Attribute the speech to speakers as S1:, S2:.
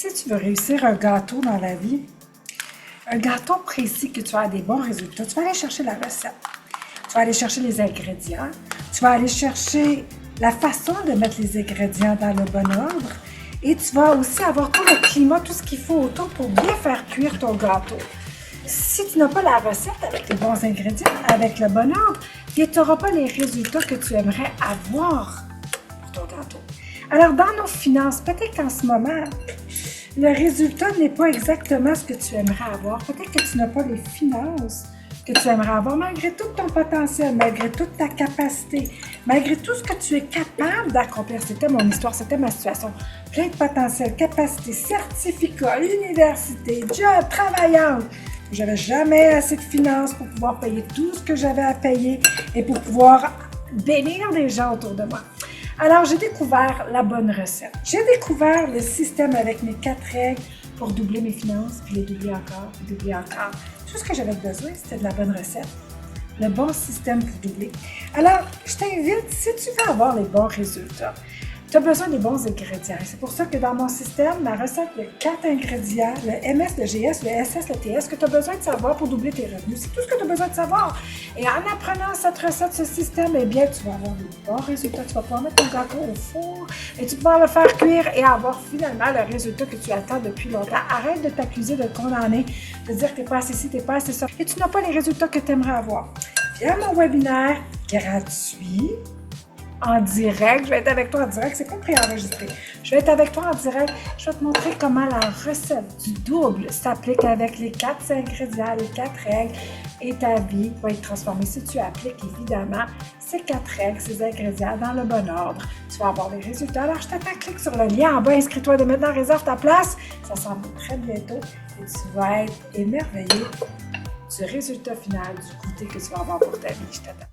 S1: Si tu veux réussir un gâteau dans la vie, un gâteau précis que tu as des bons résultats, tu vas aller chercher la recette. Tu vas aller chercher les ingrédients. Tu vas aller chercher la façon de mettre les ingrédients dans le bon ordre. Et tu vas aussi avoir tout le climat, tout ce qu'il faut autour pour bien faire cuire ton gâteau. Si tu n'as pas la recette avec les bons ingrédients, avec le bon ordre, tu n'auras pas les résultats que tu aimerais avoir pour ton gâteau. Alors, dans nos finances, peut-être qu'en ce moment, le résultat n'est pas exactement ce que tu aimerais avoir. Peut-être que tu n'as pas les finances que tu aimerais avoir, malgré tout ton potentiel, malgré toute ta capacité, malgré tout ce que tu es capable d'accomplir. C'était mon histoire, c'était ma situation. Plein de potentiel, capacité, certificat, université, job, travaillante. J'avais jamais assez de finances pour pouvoir payer tout ce que j'avais à payer et pour pouvoir bénir les gens autour de moi. Alors, j'ai découvert la bonne recette. J'ai découvert le système avec mes 4 règles pour doubler mes finances, puis les doubler encore, puis doubler encore. Tout ce que j'avais besoin, c'était de la bonne recette, le bon système pour doubler. Alors, je t'invite, si tu veux avoir les bons résultats, tu as besoin des bons ingrédients. C'est pour ça que dans mon système, ma recette de 4 ingrédients, le MS, le GS, le SS, le TS, que tu as besoin de savoir pour doubler tes revenus. C'est tout ce que tu as besoin de savoir. Et en apprenant cette recette, ce système, eh bien, tu vas avoir des bons résultats. Tu vas pouvoir mettre ton gâteau au four et tu vas pouvoir le faire cuire et avoir finalement le résultat que tu attends depuis longtemps. Arrête de t'accuser, de te condamner, de dire que tu n'es pas assez ci, tu n'es pas assez ça. Et tu n'as pas les résultats que tu aimerais avoir. Viens à mon webinaire gratuit. En direct, je vais être avec toi en direct, c'est pas préenregistré. Je vais être avec toi en direct, je vais te montrer comment la recette du double s'applique avec les 4 ingrédients, les 4 règles et ta vie va être transformée. Si tu appliques évidemment ces 4 règles, ces ingrédients dans le bon ordre, tu vas avoir les résultats. Alors je t'attends, clique sur le lien en bas, inscris-toi de maintenant, réserve ta place. Ça s'en va très bientôt et tu vas être émerveillé du résultat final, du goûter que tu vas avoir pour ta vie. Je t'attends.